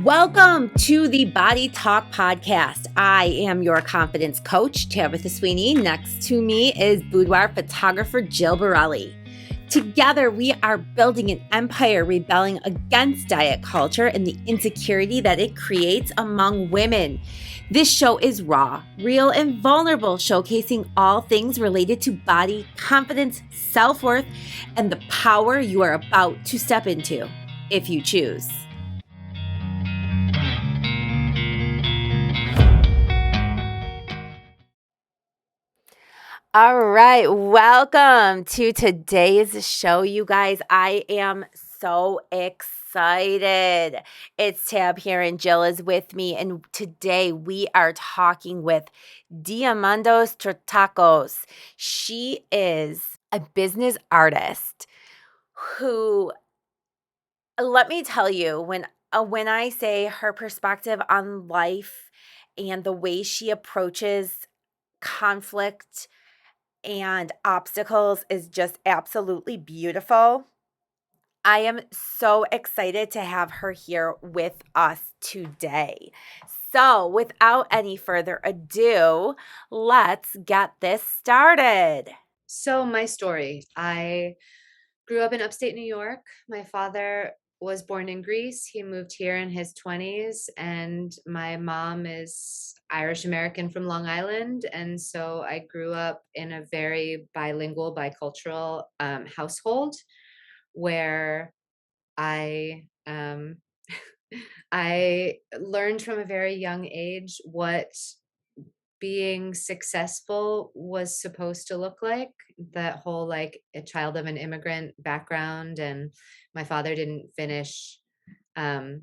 Welcome to the Body Talk Podcast. I am your confidence coach, Tabitha Sweeney. Next to me is boudoir photographer Jill Barrile. Together, we are building an empire rebelling against diet culture and the insecurity that it creates among women. This show is raw, real, and vulnerable, showcasing all things related to body, confidence, self-worth, and the power you are about to step into, if you choose. All right, welcome to today's show, you guys. I am so excited. It's Tab here, and Jill is with me, and today we are talking with Diamando Stratakos. She is a business artist who, let me tell you, when I say her perspective on life and the way she approaches conflict and obstacles is just absolutely beautiful. I am so excited to have her here with us today. So, without any further ado, let's get this started. So my story, I grew up in upstate New York. My father was born in Greece. He moved here in his 20s, and my mom is Irish American from Long Island. And so I grew up in a very bilingual, bicultural household where I I learned from a very young age what being successful was supposed to look like. That whole, like, a child of an immigrant background, and my father didn't finish um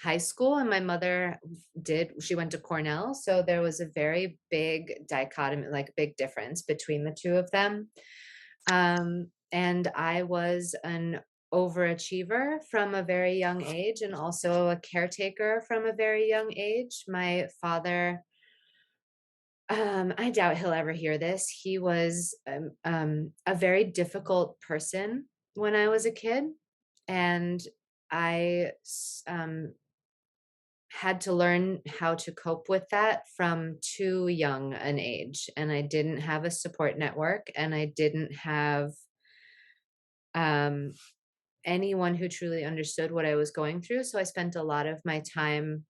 high school, and my mother did. She went to Cornell, so there was a very big dichotomy, like big difference between the two of them. And I was an overachiever from a very young age, and also a caretaker from a very young age. My father, I doubt he'll ever hear this. He was a very difficult person when I was a kid, and I had to learn how to cope with that from too young an age. And I didn't have a support network, and I didn't have um, anyone who truly understood what I was going through. So I spent a lot of my time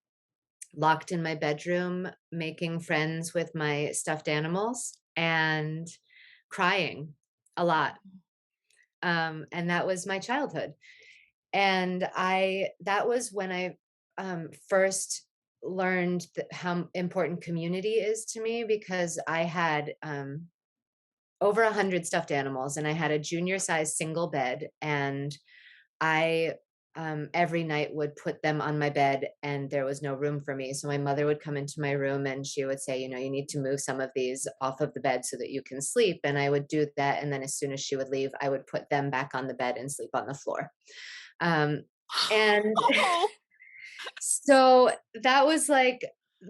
locked in my bedroom, making friends with my stuffed animals and crying a lot. And that was my childhood. And that was when I first learned how important community is to me, because I had over 100 stuffed animals, and I had a junior size single bed, and I every night would put them on my bed, and there was no room for me. So my mother would come into my room, and she would say, you need to move some of these off of the bed so that you can sleep. And I would do that. And then as soon as she would leave, I would put them back on the bed and sleep on the floor. Um, and Oh. so that was like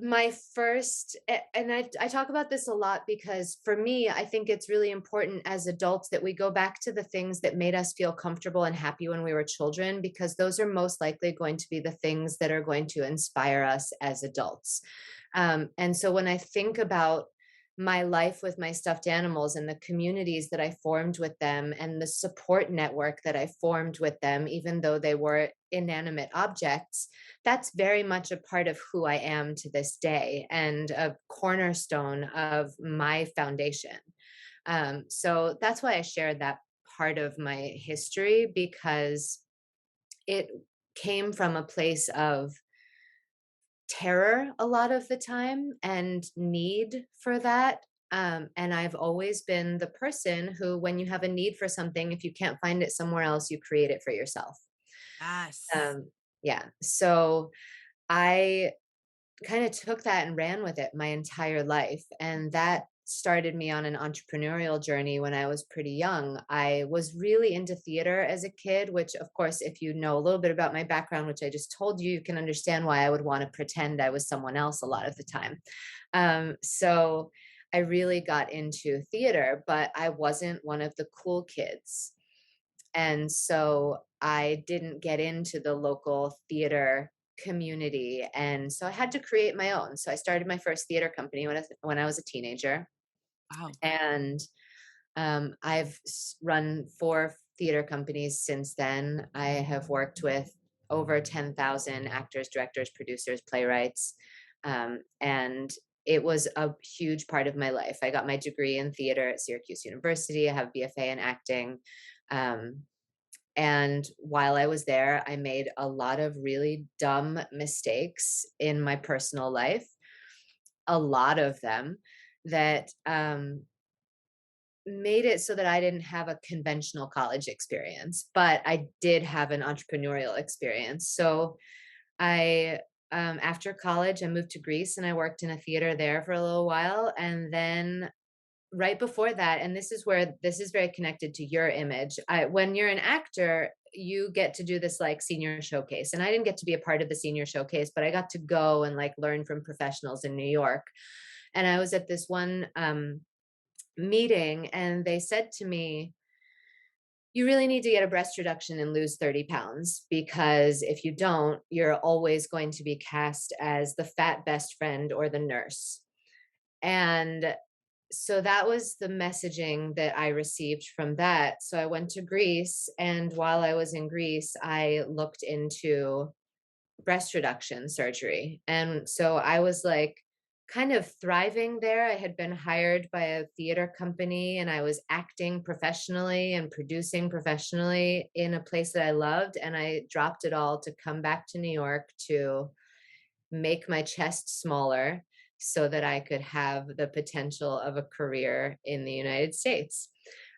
my first, and I talk about this a lot because for me, I think it's really important as adults that we go back to the things that made us feel comfortable and happy when we were children, because those are most likely going to be the things that are going to inspire us as adults. And so when I think about my life with my stuffed animals and the communities that I formed with them and the support network that I formed with them, even though they were inanimate objects, that's very much a part of who I am to this day and a cornerstone of my foundation. So that's why I shared that part of my history, because it came from a place of terror a lot of the time and need for that. And I've always been the person who, when you have a need for something, if you can't find it somewhere else, you create it for yourself. Yes. Yeah. So I kind of took that and ran with it my entire life. And that started me on an entrepreneurial journey when I was pretty young. I was really into theater as a kid, which, of course, if you know a little bit about my background, which I just told you, you can understand why I would want to pretend I was someone else a lot of the time. So I really got into theater, but I wasn't one of the cool kids. And so I didn't get into the local theater community. And so I had to create my own. So I started my first theater company when I was a teenager. Wow. And I've run 4 theater companies since then. I have worked with over 10,000 actors, directors, producers, playwrights. And it was a huge part of my life. I got my degree in theater at Syracuse University. I have a BFA in acting. Um, and while I was there, I made a lot of really dumb mistakes in my personal life, a lot of them that made it so that I didn't have a conventional college experience, but I did have an entrepreneurial experience. So after college, I moved to Greece and I worked in a theater there for a little while. And then right before that, and this is where this is very connected to your image. When you're an actor, you get to do this like senior showcase. And I didn't get to be a part of the senior showcase, but I got to go and like learn from professionals in New York. And I was at this one meeting and they said to me, you really need to get a breast reduction and lose 30 pounds because if you don't, you're always going to be cast as the fat best friend or the nurse. And so that was the messaging that I received from that. So I went to Greece. And while I was in Greece, I looked into breast reduction surgery. And so I was like kind of thriving there. I had been hired by a theater company and I was acting professionally and producing professionally in a place that I loved. And I dropped it all to come back to New York to make my chest smaller so that I could have the potential of a career in the United States.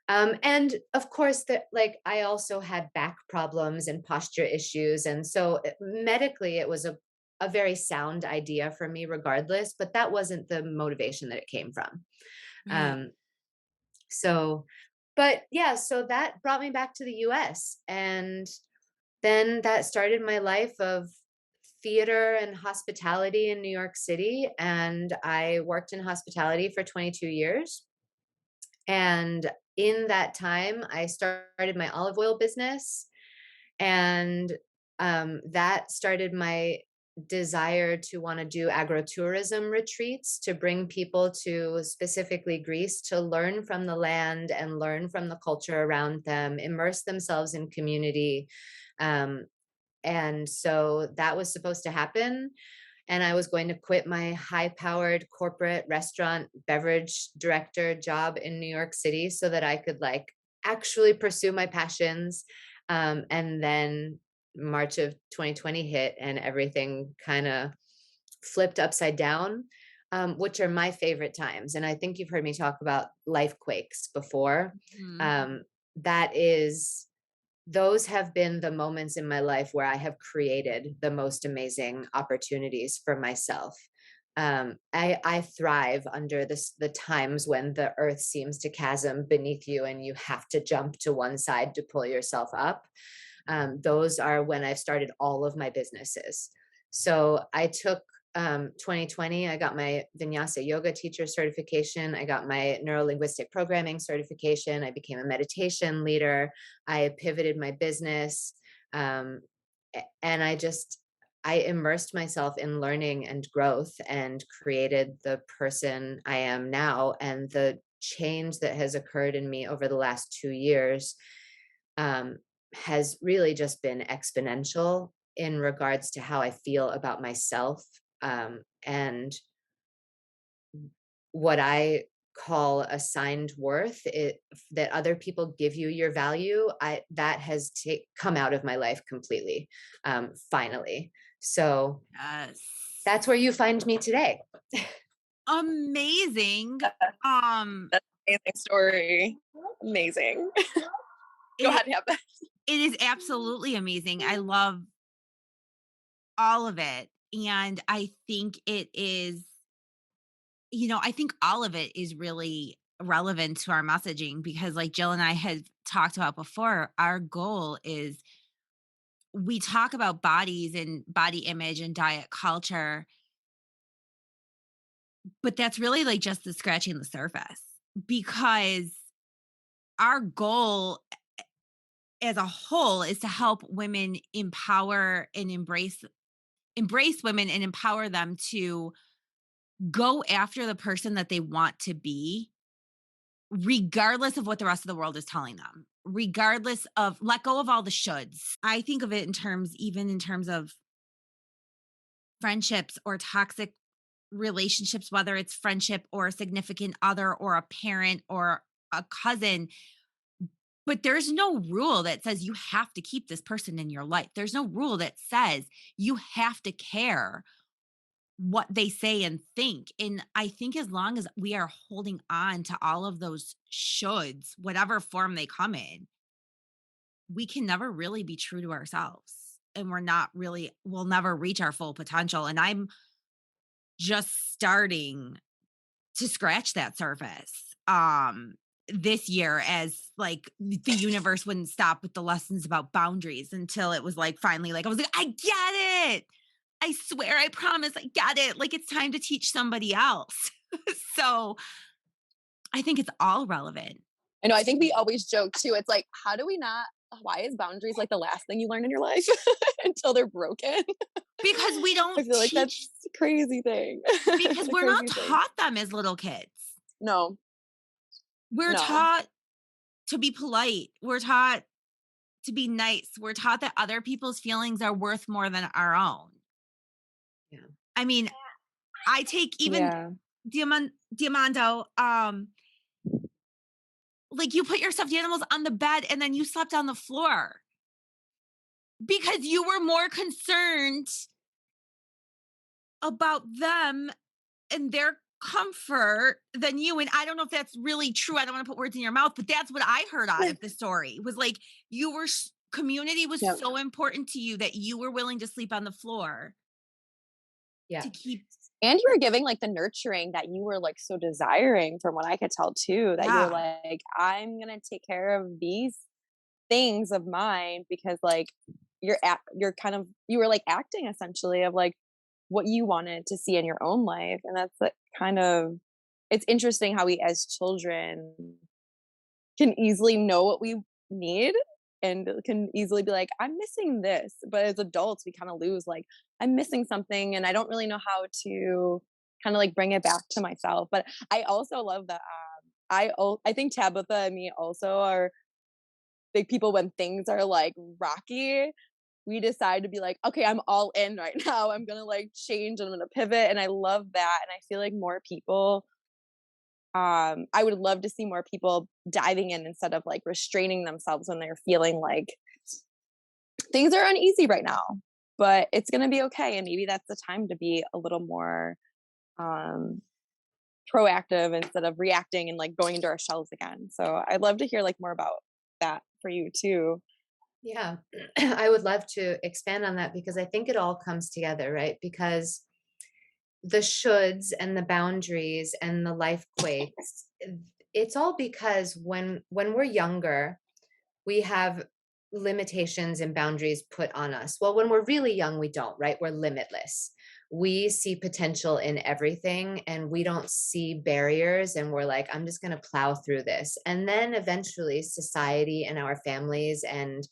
And of course, that like I also had back problems and posture issues, and so medically, it was a very sound idea for me, regardless. But that wasn't the motivation that it came from. Right. Um, so, but yeah, so that brought me back to the U.S. and then that started my life of theater and hospitality in New York City. And I worked in hospitality for 22 years. And in that time, I started my olive oil business. And that started my desire to want to do agrotourism retreats to bring people to specifically Greece to learn from the land and learn from the culture around them, immerse themselves in community. Um, and so that was supposed to happen. And I was going to quit my high powered corporate restaurant beverage director job in New York City so that I could like actually pursue my passions. And then March of 2020 hit and everything kind of flipped upside down, which are my favorite times. And I think you've heard me talk about Lifequakes before. Mhm. Um, that is those have been the moments in my life where I have created the most amazing opportunities for myself. I thrive under the times when the earth seems to chasm beneath you and you have to jump to one side to pull yourself up. Those are when I've started all of my businesses. So I took 2020, I got my Vinyasa yoga teacher certification. I got my neuro linguistic programming certification. I became a meditation leader. I pivoted my business. Um, and I immersed myself in learning and growth and created the person I am now. And the change that has occurred in me over the last 2 years um, has really just been exponential in regards to how I feel about myself and what I call assigned worth that other people give you your value. I that has come out of my life completely, finally. So Yes. that's where you find me today. Amazing. That's Um, an amazing story. Amazing. Go it ahead, have that. it is absolutely amazing. I love all of it, and I think it is, I think all of it is really relevant to our messaging because like Jill and I had talked about before, our goal is we talk about bodies and body image and diet culture, but that's really like just the scratching the surface because our goal as a whole is to help women empower and embrace embrace women and empower them to go after the person that they want to be, regardless of what the rest of the world is telling them, regardless of let go of all the shoulds. I think of it in terms, even in terms of friendships or toxic relationships, whether it's friendship or a significant other or a parent or a cousin. But there's no rule that says you have to keep this person in your life. There's no rule that says you have to care what they say and think. And I think as long as we are holding on to all of those shoulds, whatever form they come in, we can never really be true to ourselves. And we'll never reach our full potential. And I'm just starting to scratch that surface this year, as like the universe wouldn't stop with the lessons about boundaries until it was like finally like I was like, I get it. I swear, I promise, I get it. Like it's time to teach somebody else. So I think it's all relevant. I know. I think we always joke too. It's like, why is boundaries like the last thing you learn in your life until they're broken? Because we don't I feel like that's a crazy thing. Because we're not taught them as little kids. No. We're taught to be polite. We're taught to be nice. We're taught that other people's feelings are worth more than our own. Yeah. I mean, I take even Diamando, like you put your stuffed animals on the bed and then you slept on the floor because you were more concerned about them and their comfort than you. And I don't know if that's really true. I don't want to put words in your mouth, but that's what I heard out of the story. Was like community was so important to you that you were willing to sleep on the floor. Yeah. And you were giving like the nurturing that you were like so desiring, from what I could tell too, that you're like, I'm going to take care of these things of mine, because like you were like acting essentially of like what you wanted to see in your own life. And that's like it's interesting how we as children can easily know what we need and can easily be like, I'm missing this. But as adults, we kind of lose like, I'm missing something and I don't really know how to kind of like bring it back to myself. But I also love that. I think Tabitha and me also are big people when things are like rocky. We decide to be like, okay, I'm all in right now. I'm going to like change and I'm going to pivot. And I love that. And I feel like more people, I would love to see more people diving in instead of like restraining themselves when they're feeling like things are uneasy right now, but it's going to be okay. And maybe that's the time to be a little more proactive instead of reacting and like going into our shells again. So I'd love to hear like more about that for you too. Yeah, I would love to expand on that, because I think it all comes together, right? Because the shoulds and the boundaries and the lifequakes, it's all because when we're younger, we have limitations and boundaries put on us. Well, when we're really young, we don't, right? We're limitless. We see potential in everything and we don't see barriers, and we're like, I'm just going to plow through this. And then eventually society and our families and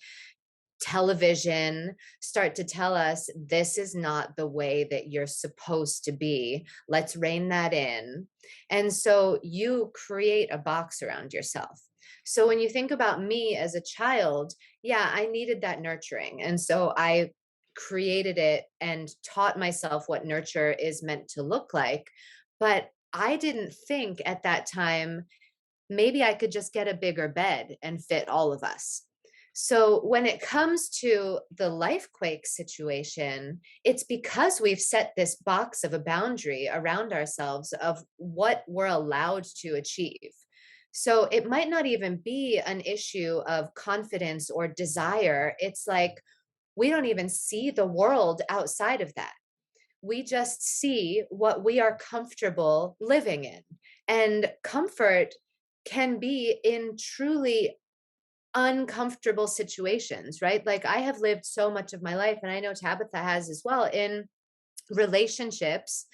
television start to tell us, this is not the way that you're supposed to be. Let's rein that in. And so you create a box around yourself. So when you think about me as a child, yeah, I needed that nurturing. And so I created it and taught myself what nurture is meant to look like. But I didn't think at that time, maybe I could just get a bigger bed and fit all of us. So when it comes to the lifequake situation, it's because we've set this box of a boundary around ourselves of what we're allowed to achieve. So it might not even be an issue of confidence or desire. It's like we don't even see the world outside of that. We just see what we are comfortable living in. And comfort can be in truly uncomfortable situations, right? Like I have lived so much of my life, and I know Tabitha has as well, in relationships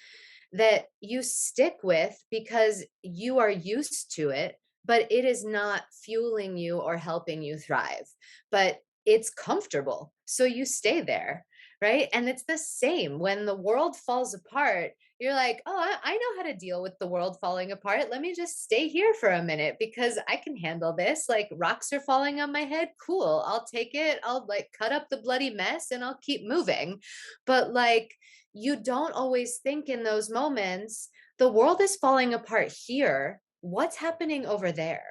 that you stick with because you are used to it, but it is not fueling you or helping you thrive. But it's comfortable, so you stay there, right? And it's the same when the world falls apart. You're like, oh, I know how to deal with the world falling apart. Let me just stay here for a minute because I can handle this. Like, rocks are falling on my head. Cool. I'll take it. I'll like cut up the bloody mess and I'll keep moving. But like, you don't always think in those moments, the world is falling apart here. What's happening over there?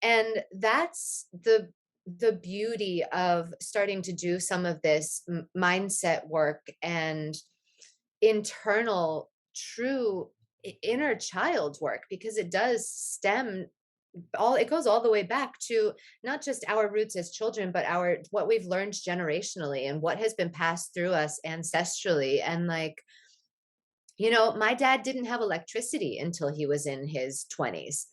And that's the beauty of starting to do some of this mindset work and internal true inner child work, because it does stem all, it goes all the way back to not just our roots as children, but our what we've learned generationally and what has been passed through us ancestrally. And like, you know, my dad didn't have electricity until he was in his 20s.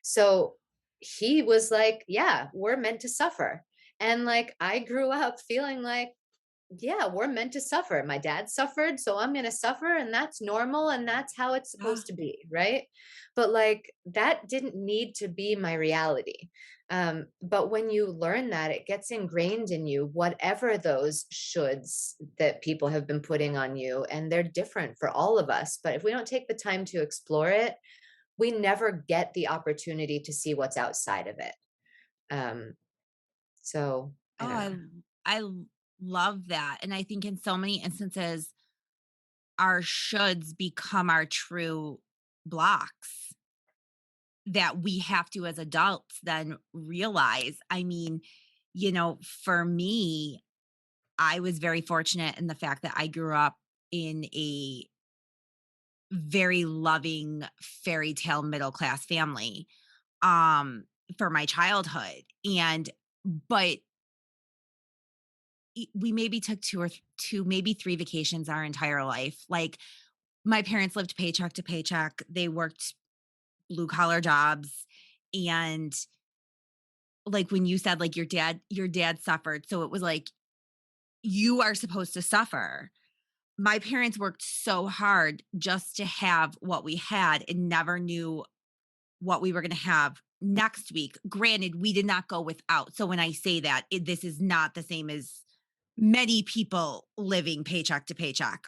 So he was like, yeah, we're meant to suffer. And like, I grew up feeling like, yeah, we're meant to suffer. My dad suffered, so I'm going to suffer, and that's normal, and that's how it's Yeah. supposed to be, right? But like, that didn't need to be my reality. But when you learn that, it gets ingrained in you, whatever those shoulds that people have been putting on you, and they're different for all of us. But if we don't take the time to explore it, we never get the opportunity to see what's outside of it. Um, so I Oh, don't know. I love that. And I think in so many instances, our shoulds become our true blocks that we have to, as adults, then realize. I mean, for me, I was very fortunate in the fact that I grew up in a very loving fairy tale middle class family um for my childhood. And but we maybe took two, maybe three vacations our entire life. Like, my parents lived paycheck to paycheck. They worked blue collar jobs. And like when you said, like, your dad suffered, so it was like you are supposed to suffer. My parents worked so hard just to have what we had and never knew what we were going to have next week. Granted, we did not go without. So when I say that, this is not the same as many people living paycheck to paycheck.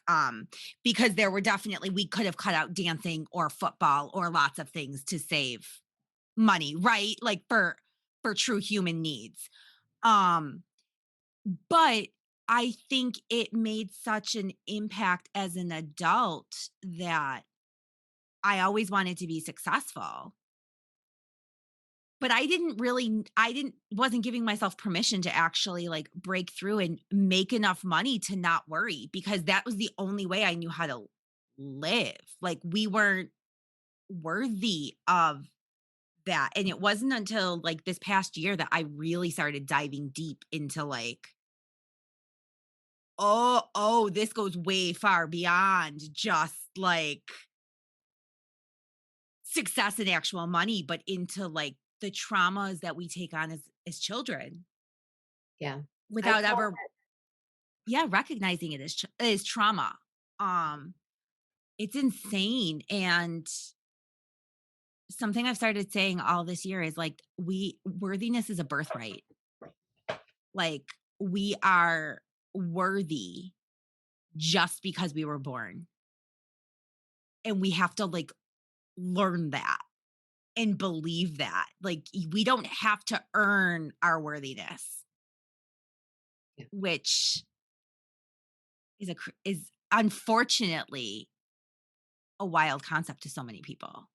Because there were definitely, we could have cut out dancing or football or lots of things to save money, right? Like for true human needs. Um, but I think it made such an impact as an adult that I always wanted to be successful. But I didn't wasn't giving myself permission to actually, like, break through and make enough money to not worry, because that was the only way I knew how to live. Like, we weren't worthy of that, and it wasn't until, like, this past year that I really started diving deep into, like, "Oh, this goes way far beyond just, like, success and actual money, but into, like, the traumas that we take on as children." Yeah. I Without call ever, yeah, recognizing it as trauma. Um, it's insane. And something I've started saying all this year is, like, worthiness is a birthright. Like, we are worthy just because we were born. And we have to, like, learn that and believe that. Like, we don't have to earn our worthiness, yeah. which is unfortunately a wild concept to so many people.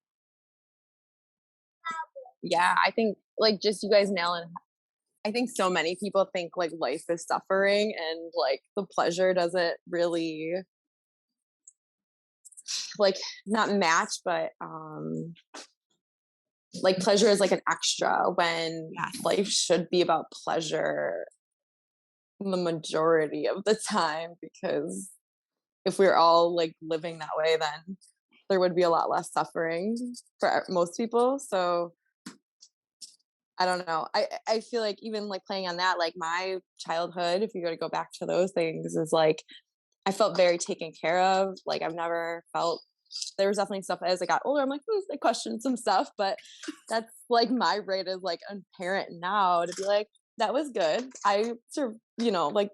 Yeah, I think like just you guys nailing. I think so many people think like life is suffering and like the pleasure doesn't really like not match, but like pleasure is like an extra when Yes. life should be about pleasure the majority of the time, because if we're all like living that way, then there would be a lot less suffering for most people. So I don't know. I feel like even like playing on that, like my childhood, if you were to go back to those things, is like I felt very taken care of. Like I've never felt there was definitely stuff as I got older. I'm like, I questioned some stuff, but that's like my rate as like a parent now to be like, that was good. Like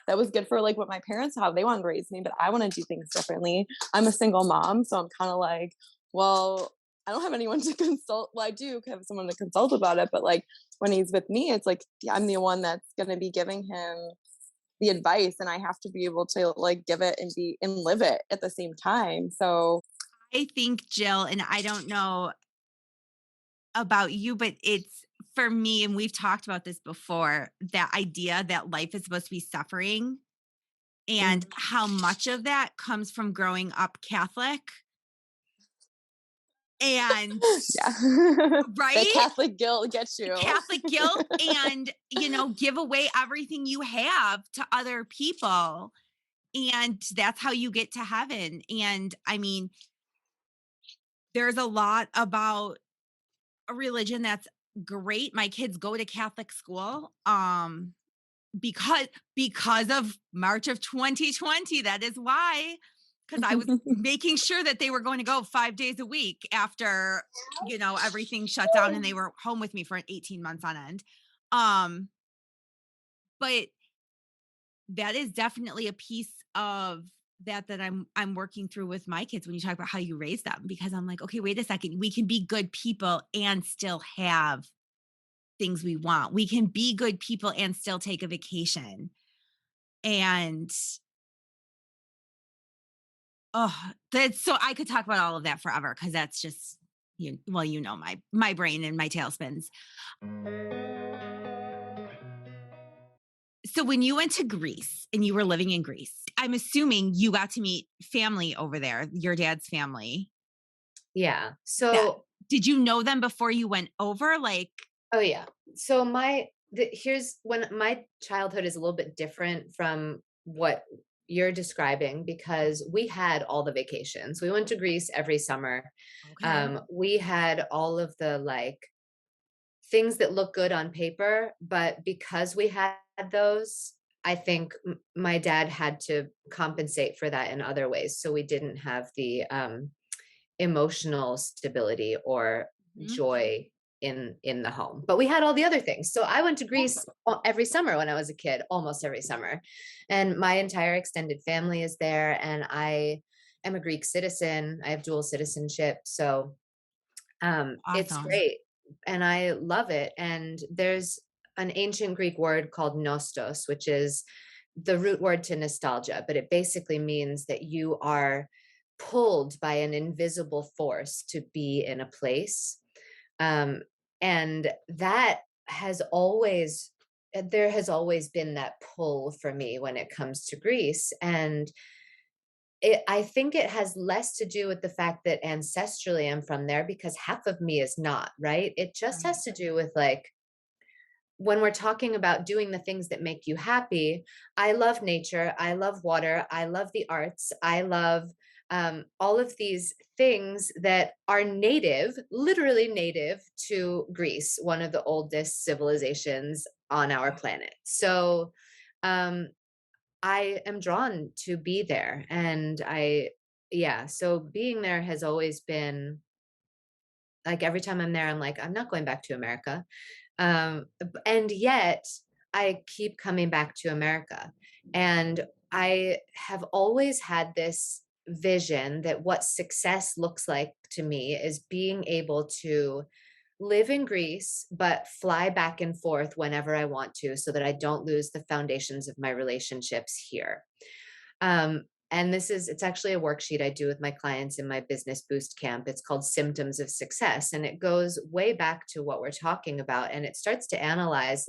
that was good for like what my parents have. They wanted to raise me, but I want to do things differently. I'm a single mom, so I'm kind of like, well, I don't have anyone to consult. Well, I do have someone to consult about it, but like when he's with me, it's like I'm the one that's going to be giving him the advice, and I have to be able to like give it and live it at the same time. So I think, Jill, and I don't know about you, but it's for me, and we've talked about this before, that idea that life is supposed to be suffering and how much of that comes from growing up Catholic. And yeah, that right? Catholic guilt gets you. Catholic guilt and, give away everything you have to other people. And that's how you get to heaven. And I mean, there's a lot about a religion that's great. My kids go to Catholic school. Because of March of 2020. That is why. Because I was making sure that they were going to go 5 days a week after, everything shut down and they were home with me for 18 months on end. But that is definitely a piece of that I'm working through with my kids when you talk about how you raise them, because I'm like, okay, wait a second, we can be good people and still have things we want. We can be good people and still take a vacation. And that's so I could talk about all of that forever because that's just my brain and my tailspins. So when you went to Greece and you were living in Greece, I'm assuming you got to meet family over there, your dad's family. Yeah. So did you know them before you went over? oh yeah. So here's when my childhood is a little bit different from what you're describing, because we had all the vacations. We went to Greece every summer. Okay. We had all of the things that look good on paper, but because we had those, I think my dad had to compensate for that in other ways. So we didn't have the emotional stability or Mhm. joy in the home, but we had all the other things. So I went to Greece every summer when I was a kid, almost every summer, and my entire extended family is there, and I am a Greek citizen. I have dual citizenship, so it's Awesome. great and I love it. And there's an ancient Greek word called nostos, which is the root word to nostalgia, but it basically means that you are pulled by an invisible force to be in a place. Um, and that has always, there has always been that pull for me when it comes to Greece. And I think it has less to do with the fact that ancestrally I'm from there, because half of me is not, right? It just Right. has to do with when we're talking about doing the things that make you happy. I love nature. I love water. I love the arts. I love all of these things that are native, literally native to Greece, one of the oldest civilizations on our planet. So, um, I am drawn to be there. And yeah, so being there has always been like every time I'm there, I'm like, I'm not going back to America. And yet I keep coming back to America. And I have always had this vision that what success looks like to me is being able to live in Greece, but fly back and forth whenever I want to so that I don't lose the foundations of my relationships here. And it's actually a worksheet I do with my clients in my business boost camp. It's called Symptoms of Success. And it goes way back to what we're talking about. And it starts to analyze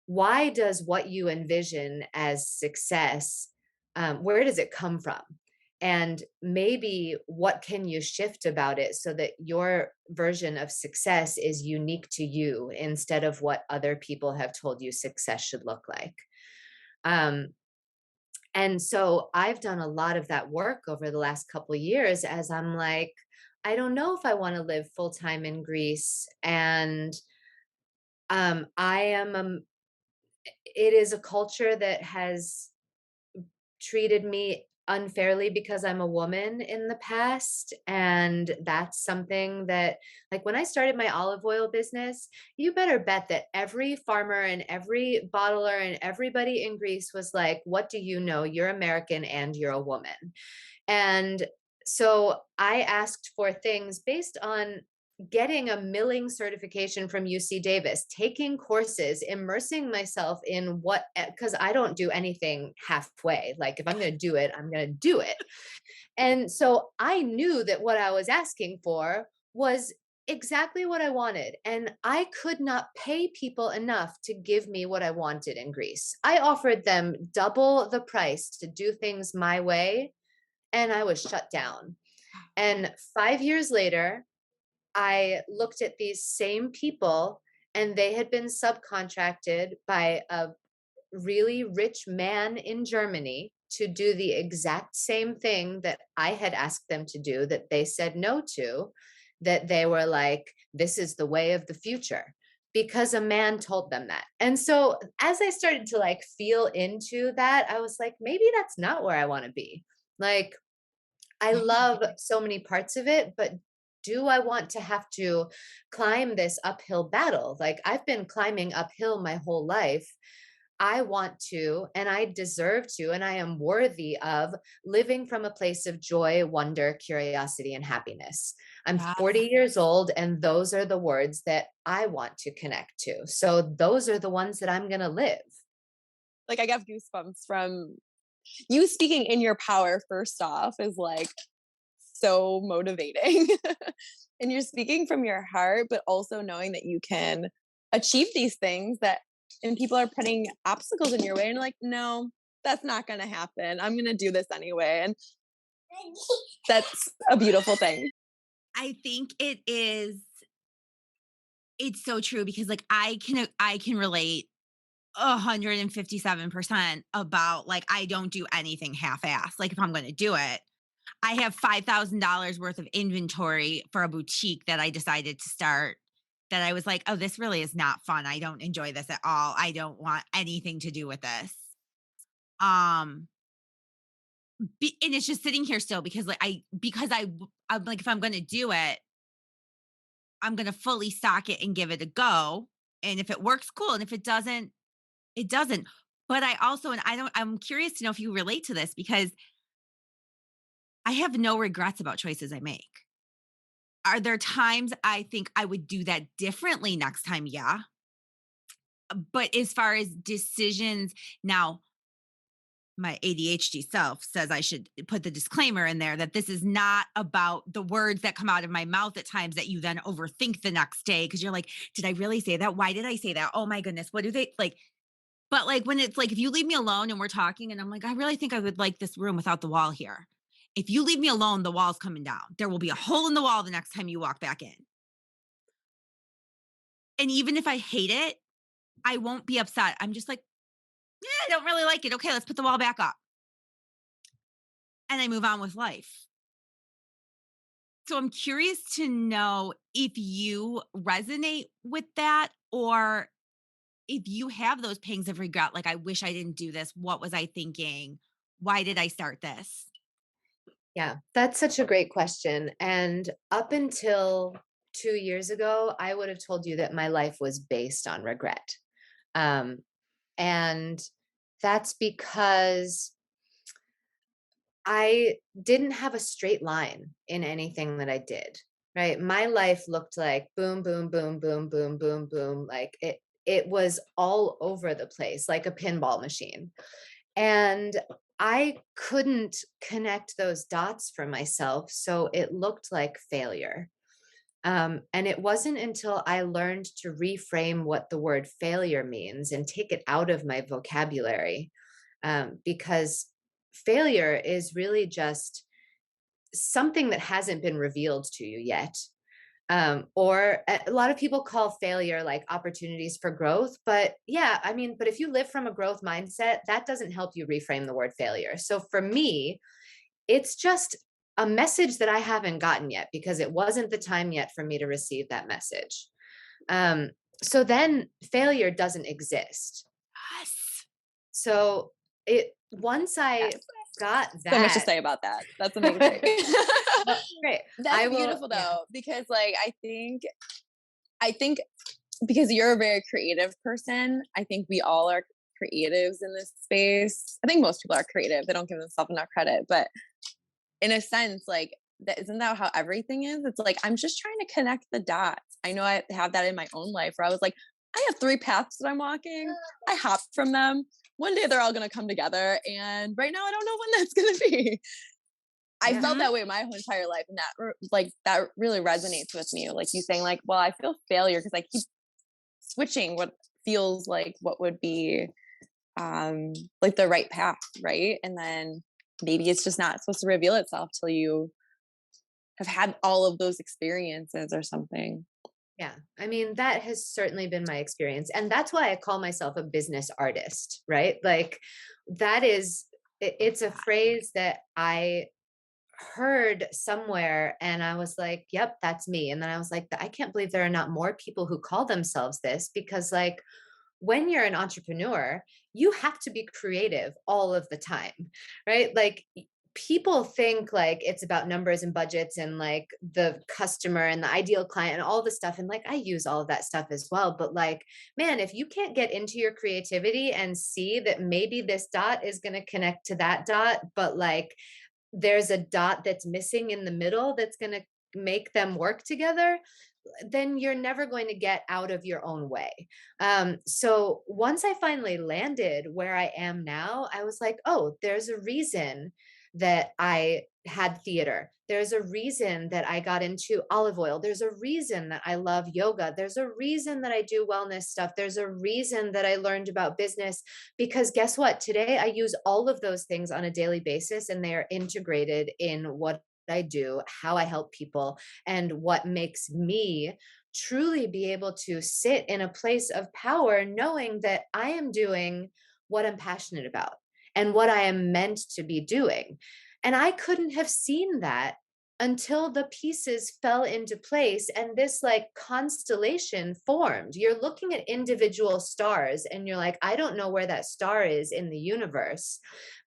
why does what you envision as success, where does it come from? And maybe what can you shift about it so that your version of success is unique to you instead of what other people have told you success should look like. And so I've done a lot of that work over the last couple of years as I'm like, I don't know if I want to live full time in Greece. And I am, it is a culture that has treated me unfairly because I'm a woman in the past. And that's something that, like, when I started my olive oil business, you better bet that every farmer and every bottler and everybody in Greece was like, what do you know? You're American and you're a woman. And so I asked for things based on getting a milling certification from UC Davis, taking courses, immersing myself in what, because I don't do anything halfway. Like, if I'm going to do it, I'm going to do it. And so I knew that what I was asking for was exactly what I wanted. And I could not pay people enough to give me what I wanted in Greece. I offered them double the price to do things my way, and I was shut down. And 5 years later, I looked at these same people, and they had been subcontracted by a really rich man in Germany to do the exact same thing that I had asked them to do, that they said no to, that they were like, this is the way of the future, because a man told them that. And so as I started to like feel into that, I was like, maybe that's not where I want to be. Like, I love so many parts of it, but do I want to have to climb this uphill battle? Like, I've been climbing uphill my whole life. I want to, and I deserve to, and I am worthy of living from a place of joy, wonder, curiosity, and happiness. I'm Yes. 40 years old, and those are the words that I want to connect to. So those are the ones that I'm going to live. Like, I got goosebumps from you speaking in your power. First off, is like so motivating. And you're speaking from your heart, but also knowing that you can achieve these things that, and people are putting obstacles in your way, and you're like, no, that's not going to happen. I'm going to do this anyway. And that's a beautiful thing. I think it's so true, because like I can relate 157% about, like, I don't do anything half-ass. Like, if I'm going to do it, I have $5,000 worth of inventory for a boutique that I decided to start, that I was like, oh, this really is not fun. I don't enjoy this at all. I don't want anything to do with this. Um, and it's just sitting here still, because like I'm like, if I'm going to do it, I'm going to fully stock it and give it a go. And if it works, cool. And if it doesn't, it doesn't. But I also, and I'm curious to know if you relate to this, because I have no regrets about choices I make. Are there times I think I would do that differently next time? Yeah. But as far as decisions, now my ADHD self says I should put the disclaimer in there that this is not about the words that come out of my mouth at times that you then overthink the next day, because you're like, did I really say that? Why did I say that? Oh my goodness, what do they like? But like, when it's like, if you leave me alone and we're talking and I'm like, I really think I would like this room without the wall here. If you leave me alone, the wall's coming down. There will be a hole in the wall the next time you walk back in. And even if I hate it, I won't be upset. I'm just like, yeah, I don't really like it. Okay, let's put the wall back up. And I move on with life. So I'm curious to know if you resonate with that, or if you have those pangs of regret, like, I wish I didn't do this. What was I thinking? Why did I start this? Yeah, that's such a great question. And up until 2 years ago, I would have told you that my life was based on regret. Um, and that's because I didn't have a straight line in anything that I did, right? My life looked like boom, boom, boom, boom, boom, boom, boom. Like it was all over the place, like a pinball machine. And I couldn't connect those dots for myself. So it looked like failure. And it wasn't until I learned to reframe what the word failure means and take it out of my vocabulary, because failure is really just something that hasn't been revealed to you yet. Or a lot of people call failure like opportunities for growth. But yeah, I mean, but if you live from a growth mindset, that doesn't help you reframe the word failure. So for me, it's just a message that I haven't gotten yet, because it wasn't the time yet for me to receive that message. So then failure doesn't exist. Yes. So it once I Yes. got So much to that. say about that. That's amazing. Well, great. That's beautiful though, because like I think because you're a very creative person, I think we all are creatives in this space. I think most people are creative. They don't give themselves enough credit, but in a sense, like that isn't that how everything is? It's like I'm just trying to connect the dots. I know I have that in my own life where I was like, I have 3 paths that I'm walking. I hop from them. One day they're all gonna come together, and right now I don't know when that's gonna be. I Yeah. felt that way my whole entire life, and that really resonates with me. Like you saying, like, well, I feel failure because I keep switching what feels like what would be like the right path, right? And then maybe it's just not supposed to reveal itself till you have had all of those experiences or something. Yeah. I mean, that has certainly been my experience. And that's why I call myself a business artist, right? Like that is, it's a phrase that I heard somewhere and I was like, yep, that's me. And then I was like, I can't believe there are not more people who call themselves this because like when you're an entrepreneur, you have to be creative all of the time, right? Like people think like it's about numbers and budgets and like the customer and the ideal client and all the stuff. And like I use all of that stuff as well. But like, man, if you can't get into your creativity and see that maybe this dot is going to connect to that dot, but like there's a dot that's missing in the middle that's going to make them work together, then you're never going to get out of your own way. So once I finally landed where I am now, I was like, oh, there's a reason that I had theater. There's a reason that I got into olive oil. There's a reason that I love yoga. There's a reason that I do wellness stuff. There's a reason that I learned about business because guess what? Today I use all of those things on a daily basis and they are integrated in what I do, how I help people, and what makes me truly be able to sit in a place of power, knowing that I am doing what I'm passionate about and what I am meant to be doing. And I couldn't have seen that until the pieces fell into place and this like constellation formed. You're looking at individual stars and you're like, I don't know where that star is in the universe.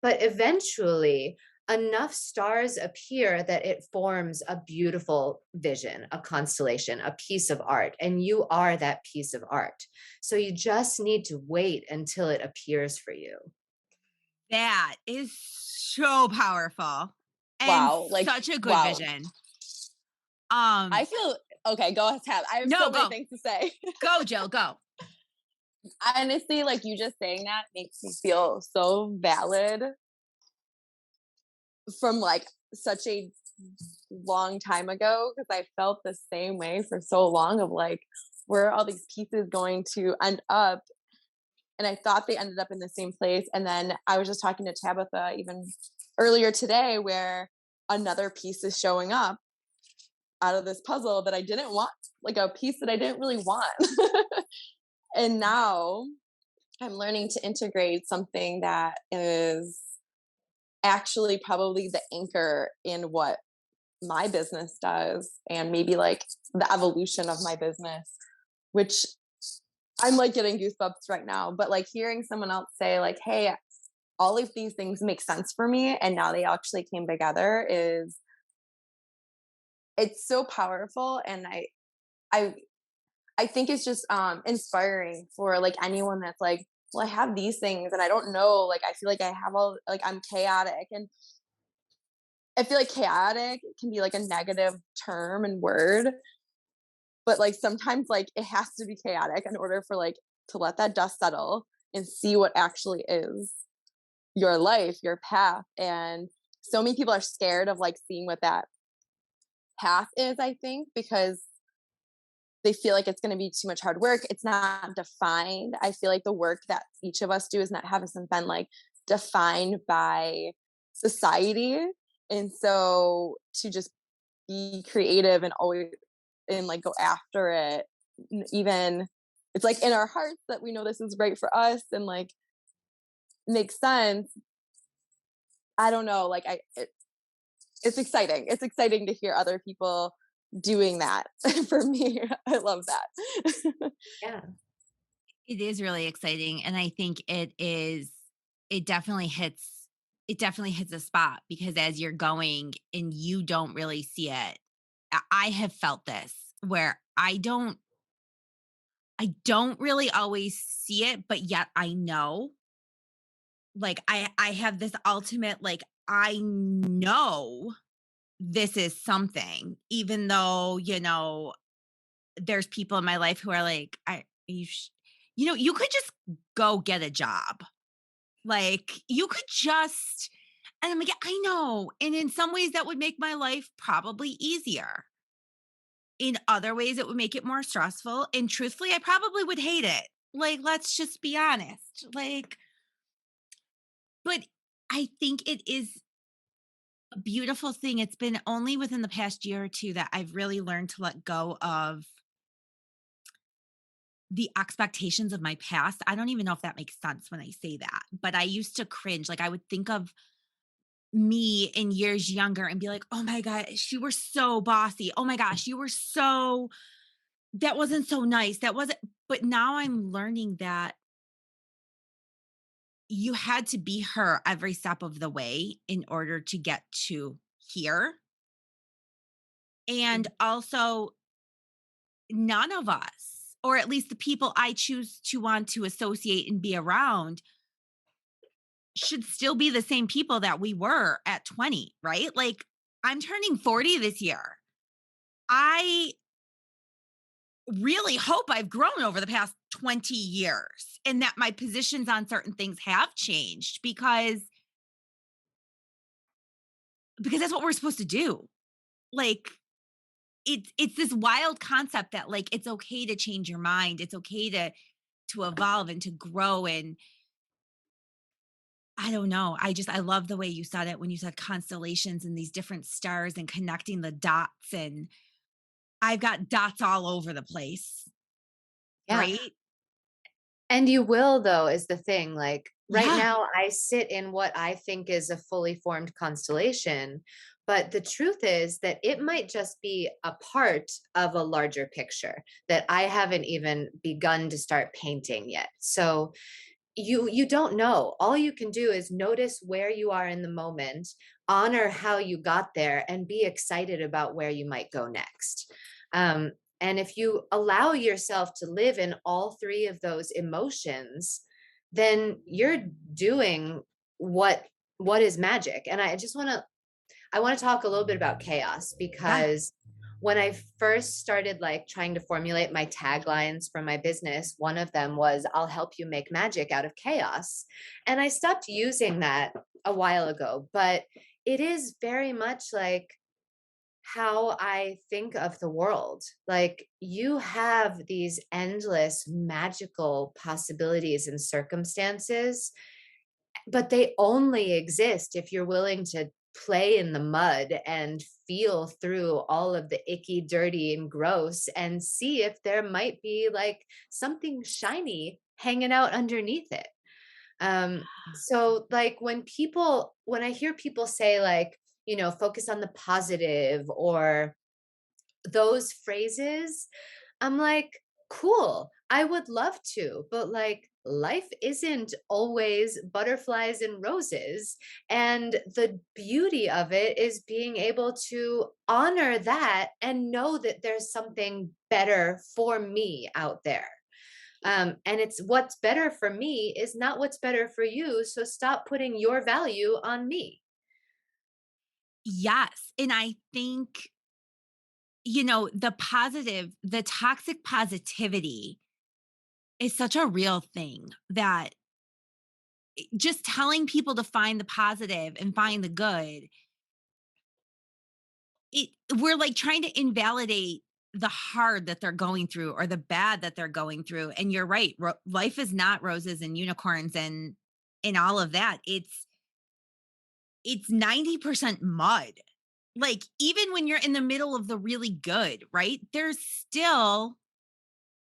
But eventually, enough stars appear that it forms a beautiful vision, a constellation, a piece of art, and you are that piece of art. So you just need to wait until it appears for you. That is so powerful and Wow, like such a good wow. vision. I feel okay. Go ahead, Tab. I have No, so many go. things to say. Go, Jill, go. Honestly, like you just saying that makes me feel so valid from like such a long time ago because I felt the same way for so long of like where are all these pieces going to end up, and I thought they ended up in the same place, and then I was just talking to Tabitha even earlier today where another piece is showing up out of this puzzle that I didn't want, like a piece that I didn't really want. And now I'm learning to integrate something that is actually probably the anchor in what my business does and maybe like the evolution of my business, which I'm like getting goosebumps right now. But like hearing someone else say, like, hey, all of these things make sense for me and now they actually came together is it's so powerful. And I I think it's just inspiring for like anyone that's like, well, I have these things and I don't know, like I feel like I have all like I'm chaotic. And I feel like chaotic can be like a negative term and word, but like sometimes like it has to be chaotic in order for like to let that dust settle and see what actually is your life, your path. And so many people are scared of like seeing what that path is, I think, because they feel like it's going to be too much hard work. It's not defined. I feel like the work that each of us do is not hasn't been like defined by society. And so to just be creative and always and like go after it, even it's like in our hearts that we know this is right for us and like makes sense. I don't know. Like it's exciting. It's exciting to hear other people doing that. For me, I love that. Yeah. It is really exciting. And I think it definitely hits it definitely hits a spot because as you're going and you don't really see it, I have felt this where I don't really always see it, but yet I know. Like I have this ultimate like I know this is something even though, there's people in my life who are like, you could just go get a job. Like, you could just and I'm like, "Yeah, I know." And in some ways, that would make my life probably easier. In other ways, it would make it more stressful, and truthfully, I probably would hate it. Like, let's just be honest. Like, but I think it is a beautiful thing. It's been only within the past year or 2 that I've really learned to let go of the expectations of my past. I don't even know if that makes sense when I say that, but I used to cringe. Like, I would think of me in years younger and be like, "Oh my gosh, you were so bossy. Oh my gosh, you were so that wasn't so nice. That wasn't." But now I'm learning that you had to be her every step of the way in order to get to here. And Mhm. also, none of us, or at least the people I choose to want to associate and be around, should still be the same people that we were at 20, right? Like, I'm turning 40 this year. I really hope I've grown over the past 20 years and that my positions on certain things have changed because that's what we're supposed to do. Like it's this wild concept that like it's okay to change your mind. It's okay to evolve and to grow and I don't know. I love the way you said it when you said constellations and these different stars and connecting the dots and I've got dots all over the place, Yeah. right? And you will though is the thing, like, right Yeah. now, I sit in what I think is a fully formed constellation, but the truth is that it might just be a part of a larger picture that I haven't even begun to start painting yet. So, you don't know. All you can do is notice where you are in the moment, honor how you got there, and be excited about where you might go next. And if you allow yourself to live in all three of those emotions, then you're doing what what is magic. And I want to talk a little bit about chaos Yeah. because when I first started like trying to formulate my taglines for my business, one of them was I'll help you make magic out of chaos. And I stopped using that a while ago, but it is very much like how I think of the world. Like you have these endless magical possibilities and circumstances, but they only exist if you're willing to play in the mud and feel through all of the icky, dirty, and gross and see if there might be like something shiny hanging out underneath it. So like when I hear people say like, focus on the positive or those phrases, I'm like, cool, I would love to, but like, life isn't always butterflies and roses. And the beauty of it is being able to honor that and know that there's something better for me out there. And it's what's better for me is not what's better for you. So stop putting your value on me. Yes. And I think, the toxic positivity is such a real thing that just telling people to find the positive and find the good, we're like trying to invalidate the hard that they're going through or the bad that they're going through. And you're right. Life is not roses and unicorns and all of that. It's 90% mud. Like even when you're in the middle of the really good, right? There's still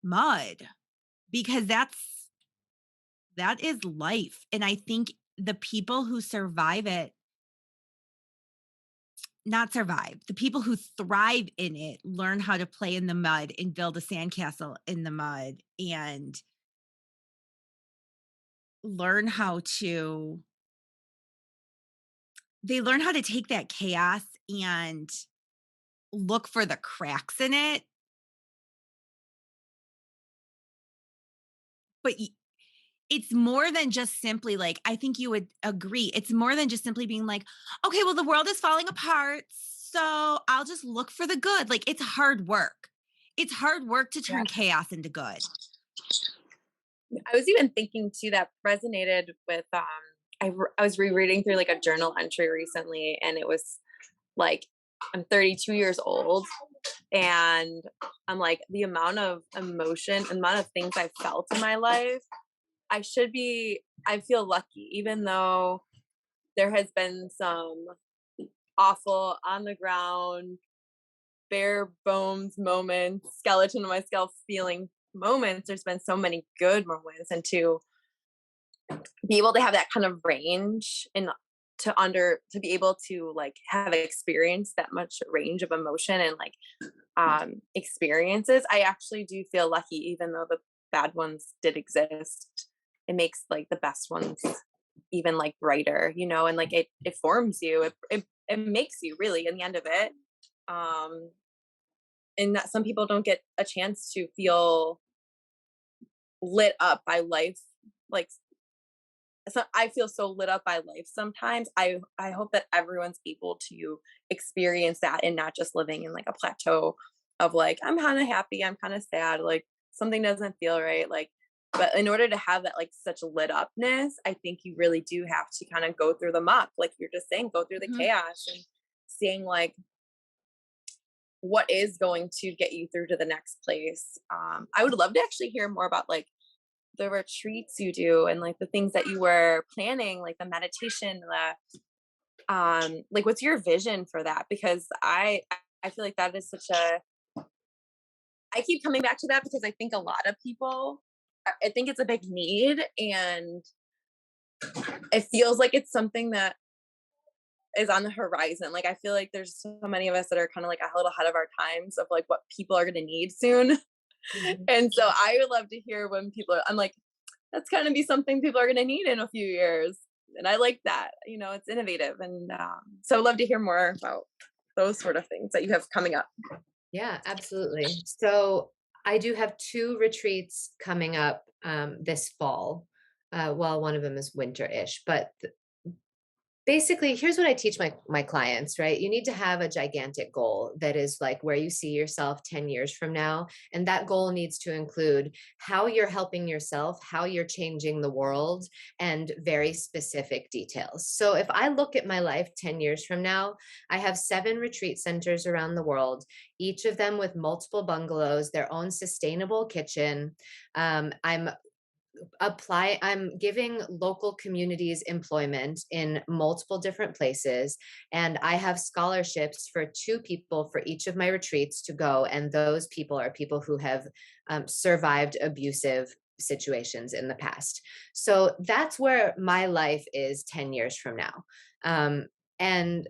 mud because that is life. And I think the people who survive it, not survive, the people who thrive in it learn how to play in the mud and build a sandcastle in the mud and learn how to they learn how to take that chaos and look for the cracks in it. But it's more than just simply like, I think you would agree. It's more than just simply being like, okay, well, the world is falling apart. So I'll just look for the good. Like, it's hard work. It's hard work to turn chaos into good. I was even thinking too, that resonated with, I was rereading through like a journal entry recently, and it was like, I'm 32 years old, and I'm like, the amount of emotion, amount of things I felt in my life, I feel lucky, even though there has been some awful on the ground, bare bones moments, skeleton of myself feeling moments. There's been so many good moments, and to be able to have that kind of range and to be able to like have experienced that much range of emotion and like experiences, I actually do feel lucky, even though the bad ones did exist. It makes like the best ones even like brighter, and like it forms you, it makes you really in the end of it. um and that some people don't get a chance to feel lit up by life, like, so I feel so lit up by life sometimes. I hope that everyone's able to experience that and not just living in like a plateau of like, I'm kind of happy, I'm kind of sad, like something doesn't feel right, like, but in order to have that like such lit upness, I think you really do have to kind of go through the muck, like you're just saying, go through the chaos and seeing like what is going to get you through to the next place. I would love to actually hear more about like the retreats you do and like the things that you were planning, like the meditation, the like what's your vision for that? Because I feel like that is such a, I keep coming back to that because I think a lot of people, I think it's a big need, and it feels like it's something that is on the horizon. Like I feel like there's so many of us that are kind of like a little ahead of our times of like what people are going to need soon. And so I would love to hear when I'm like, that's going to be something people are going to need in a few years. And I like that, it's innovative. And so I'd love to hear more about those sort of things that you have coming up. Yeah, absolutely. So I do have 2 retreats coming up this fall. Well, one of them is winter-ish, but basically, here's what I teach my clients, right? You need to have a gigantic goal that is like where you see yourself 10 years from now. And that goal needs to include how you're helping yourself, how you're changing the world, and very specific details. So if I look at my life 10 years from now, I have 7 retreat centers around the world, each of them with multiple bungalows, their own sustainable kitchen. I'm giving local communities employment in multiple different places, and I have scholarships for 2 people for each of my retreats to go, and those people are people who have survived abusive situations in the past. So that's where my life is 10 years from now. And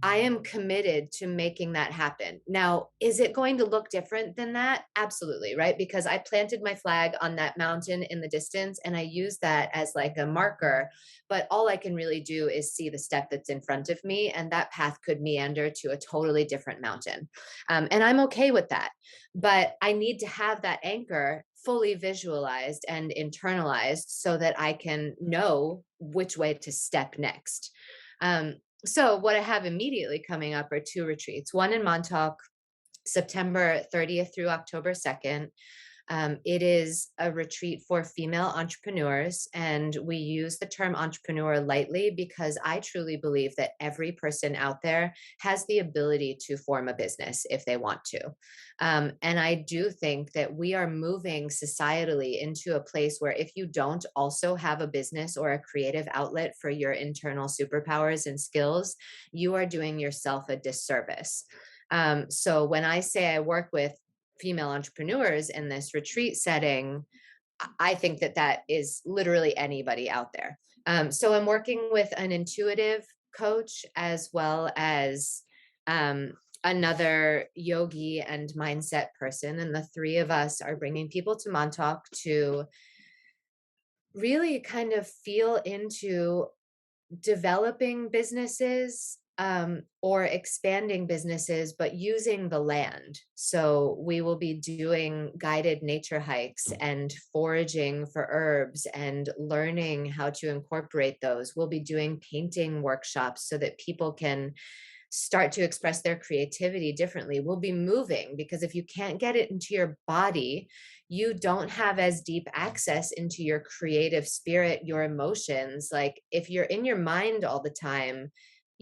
I am committed to making that happen. Now, is it going to look different than that? Absolutely, right? Because I planted my flag on that mountain in the distance and I use that as like a marker, but all I can really do is see the step that's in front of me, and that path could meander to a totally different mountain. And I'm okay with that. But I need to have that anchor fully visualized and internalized so that I can know which way to step next. So what I have immediately coming up are 2 retreats, one in Montauk, September 30th through October 2nd. It is a retreat for female entrepreneurs, and we use the term entrepreneur lightly because I truly believe that every person out there has the ability to form a business if they want to. And I do think that we are moving societally into a place where if you don't also have a business or a creative outlet for your internal superpowers and skills, you are doing yourself a disservice. So when I say I work with female entrepreneurs in this retreat setting, I think that that is literally anybody out there. So I'm working with an intuitive coach as well as another yogi and mindset person. And the 3 of us are bringing people to Montauk to really kind of feel into developing businesses, or expanding businesses, but using the land. So we will be doing guided nature hikes and foraging for herbs and learning how to incorporate those. We'll be doing painting workshops so that people can start to express their creativity differently. We'll be moving because if you can't get it into your body, you don't have as deep access into your creative spirit, your emotions. Like if you're in your mind all the time,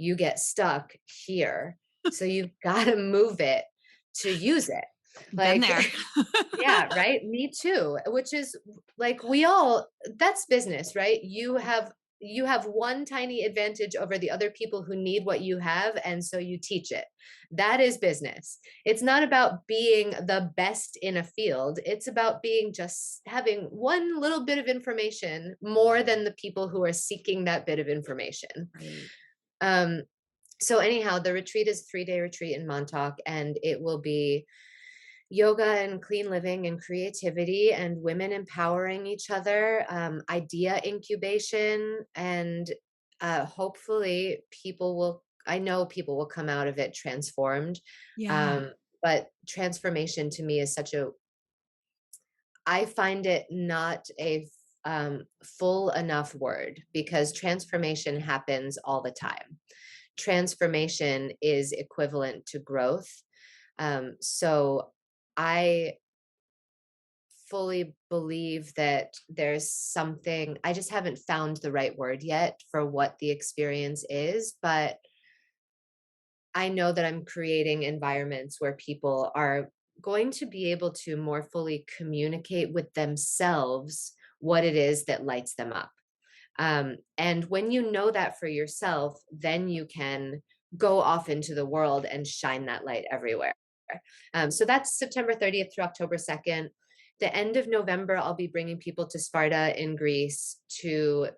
you get stuck here. So you've got to move it to use it. Been Like, there. yeah, right. Me too. Which is like we all, that's business, right? You have one tiny advantage over the other people who need what you have, and so you teach it. That is business. It's not about being the best in a field. It's about being just having one little bit of information more than the people who are seeking that bit of information. Right. Um, so anyhow, the retreat is a 3-day retreat in Montauk, and it will be yoga and clean living and creativity and women empowering each other, idea incubation, and hopefully I know people will come out of it transformed. Yeah. But transformation to me is I find it not a full enough word, because transformation happens all the time. Transformation is equivalent to growth. So I fully believe that there's something, I just haven't found the right word yet for what the experience is, but I know that I'm creating environments where people are going to be able to more fully communicate with themselves what it is that lights them up. And when you know that for yourself, then you can go off into the world and shine that light everywhere. So that's September 30th through October 2nd. The end of November, I'll be bringing people to Sparta in Greece to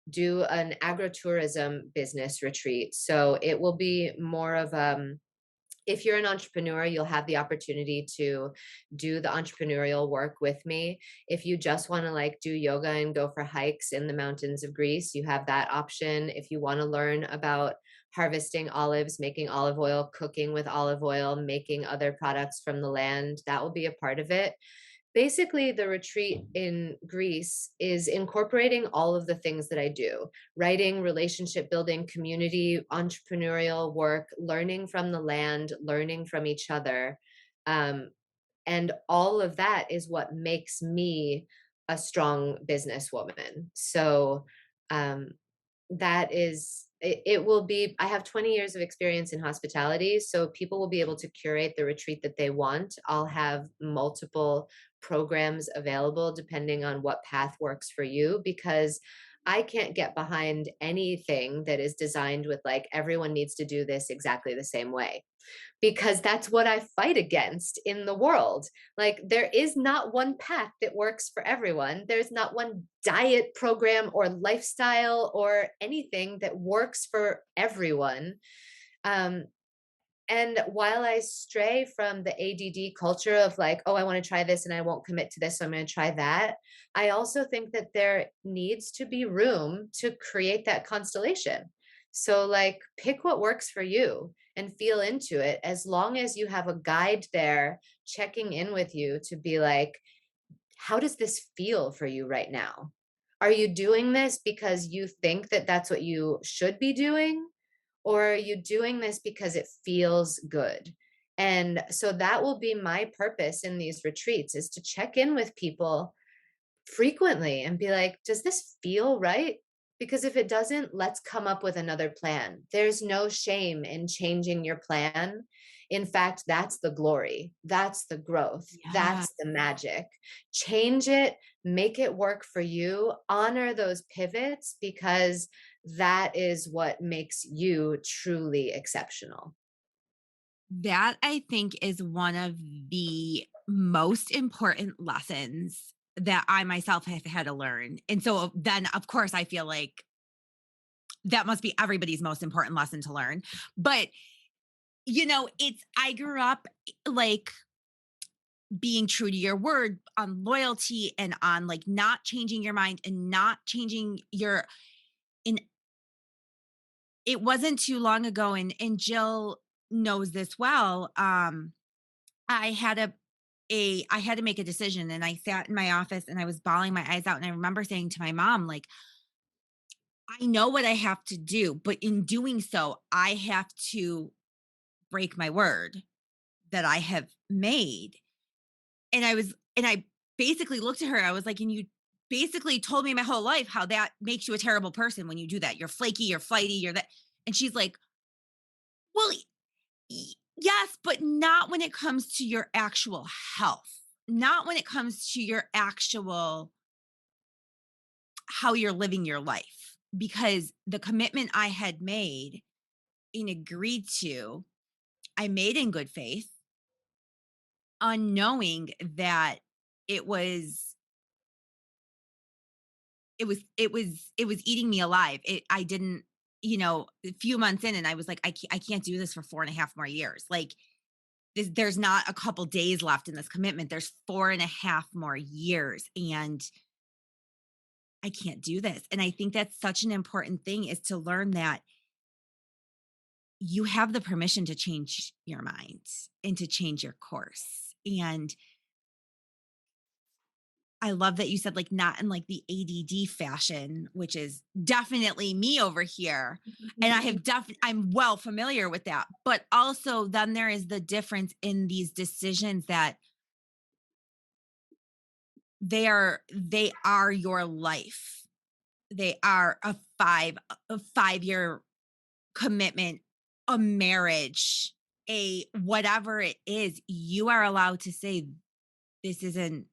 do an agritourism business retreat. So it will be more of if you're an entrepreneur, you'll have the opportunity to do the entrepreneurial work with me. If you just want to like do yoga and go for hikes in the mountains of Greece, you have that option. If you want to learn about harvesting olives, making olive oil, cooking with olive oil, making other products from the land, that will be a part of it. Basically, the retreat in Greece is incorporating all of the things that I do: writing, relationship building, community, entrepreneurial work, learning from the land, learning from each other. Um, and all of that is what makes me a strong businesswoman. So, um, that is it will be, I have 20 years of experience in hospitality, so people will be able to curate the retreat that they want. I'll have multiple programs available depending on what path works for you, because I can't get behind anything that is designed with like everyone needs to do this exactly the same way, because that's what I fight against in the world. Like, there is not one path that works for everyone. There's not one diet program or lifestyle or anything that works for everyone. Um, and while I stray from the ADD culture of like, oh, I want to try this and I won't commit to this, so I'm going to try that, I also think that there needs to be room to create that constellation. So, like, pick what works for you and feel into it, as long as you have a guide there checking in with you to be like, how does this feel for you right now? Are you doing this because you think that that's what you should be doing? Or are you doing this because it feels good? And so that will be my purpose in these retreats, is to check in with people frequently and be like, does this feel right? Because if it doesn't, let's come up with another plan. There's no shame in changing your plan. In fact, that's the glory. That's the growth. Yeah. That's the magic. Change it, make it work for you, honor those pivots, because that is what makes you truly exceptional. That I think is one of the most important lessons that I myself have had to learn. And so then, of course, I feel like that must be everybody's most important lesson to learn. But, I grew up like being true to your word on loyalty and on like not changing your mind and not changing your, in it wasn't too long ago, and Jill knows this well. I had I had to make a decision, and I sat in my office and I was bawling my eyes out. And I remember saying to my mom, like, I know what I have to do, but in doing so, I have to break my word that I have made. And I basically looked at her. I was like, and you basically told me my whole life how that makes you a terrible person when you do that. You're flaky, you're flighty, you're that. And she's like, well, yes, but not when it comes to your actual health, not when it comes to your actual how you're living your life. Because the commitment I had made and agreed to, I made in good faith, unknowing that it was it was eating me alive. I didn't, a few months in, and I was like, I can't do this for 4.5 more years. Like, there's not a couple days left in this commitment. There's 4.5 more years, and I can't do this. And I think that's such an important thing, is to learn that you have the permission to change your mind and to change your course. And I love that you said, like, not in like the ADD fashion, which is definitely me over here. And I have I'm well familiar with that. But also then there is the difference in these decisions that they are your life. They are a 5 year commitment, a marriage, a whatever it is. You are allowed to say, this isn't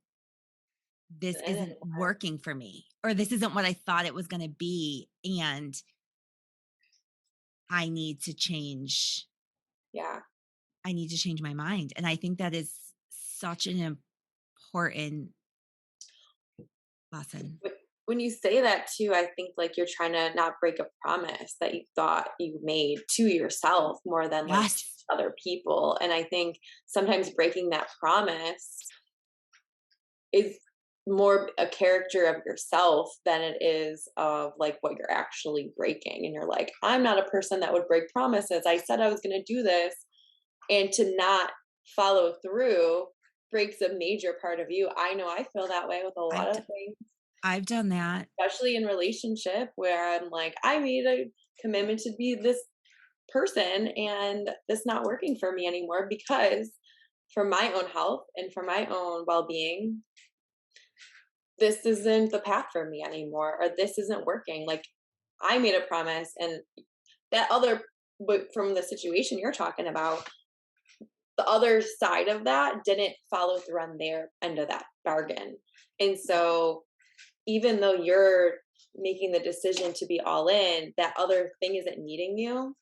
this isn't working for me, or this isn't what I thought it was going to be, and I need to change. Yeah. I need to change my mind. And I think that is such an important lesson. When you say that too, I think like you're trying to not break a promise that you thought you made to yourself more than like to Yes. other people. And I think sometimes breaking that promise is more a character of yourself than it is of like what you're actually breaking. And you're like, I'm not a person that would break promises. I said I was going to do this, and to not follow through breaks a major part of you. I know I feel that way with a lot of things, I've done that. especially in relationship, where I'm like, I made a commitment to be this person and this not working for me anymore, because for my own health and for my own well-being, this isn't the path for me anymore, or this isn't working. Like, I made a promise, and that other, but from the situation you're talking about, the other side of that didn't follow through on their end of that bargain. And so even though you're making the decision to be all in, that other thing isn't meeting you.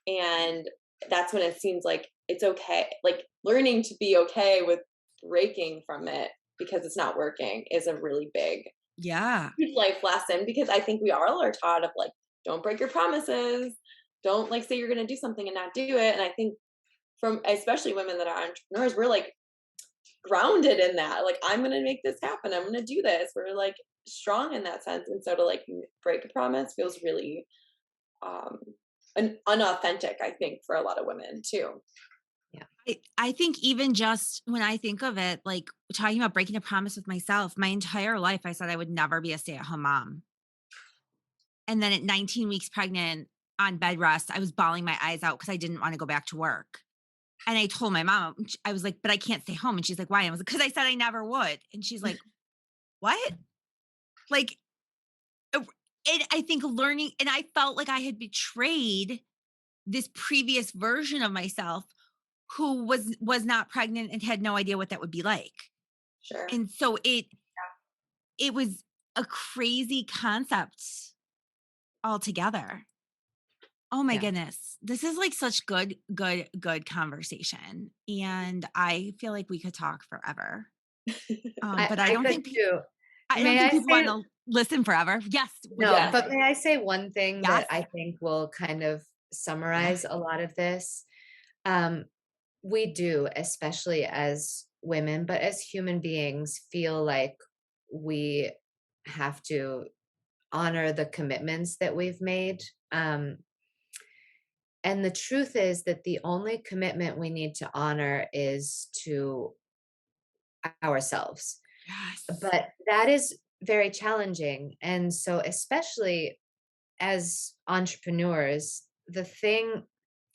And that's when it seems like it's okay. Like, learning to be okay with breaking from it because it's not working is a really big, huge life lesson, because I think we all are taught of like, don't break your promises. Don't like say you're going to do something and not do it. And I think from especially women that are entrepreneurs, we're like grounded in that. Like, I'm going to make this happen. I'm going to do this. We're like strong in that sense. And so to like break a promise feels really unauthentic, I think, for a lot of women too. Yeah. I think even just when I think of it, like talking about breaking a promise with myself, my entire life, I said I would never be a stay-at-home mom. And then at 19 weeks pregnant on bed rest, I was bawling my eyes out because I didn't want to go back to work. And I told my mom, I was like, but I can't stay home. And she's like, why? And I was like, because I said I never would. And she's like, what? Like, and I think learning, and I felt like I had betrayed this previous version of myself who was not pregnant and had no idea what that would be like. Sure. And so it was a crazy concept altogether. Oh my goodness. This is like such good conversation. And I feel like we could talk forever. But I don't think people want to listen forever. Yes. No, but may I say one thing that I Yes. think will kind of summarize a lot of this? We do, especially as women, but as human beings, feel like we have to honor the commitments that we've made. And the truth is that the only commitment we need to honor is to ourselves. Yes. But that is very challenging. And so, especially as entrepreneurs, the thing,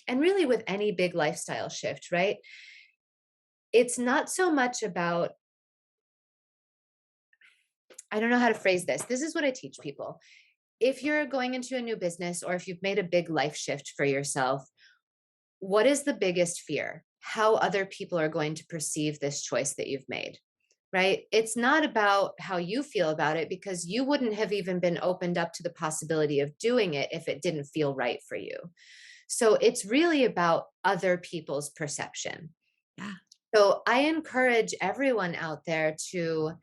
and really with any big lifestyle shift, right? It's not so much about, I don't know how to phrase this. This is what I teach people. If you're going into a new business or if you've made a big life shift for yourself, what is the biggest fear? How other people are going to perceive this choice that you've made, right? It's not about how you feel about it, because you wouldn't have even been opened up to the possibility of doing it if it didn't feel right for you. So it's really about other people's perception. Yeah. So I encourage everyone out there to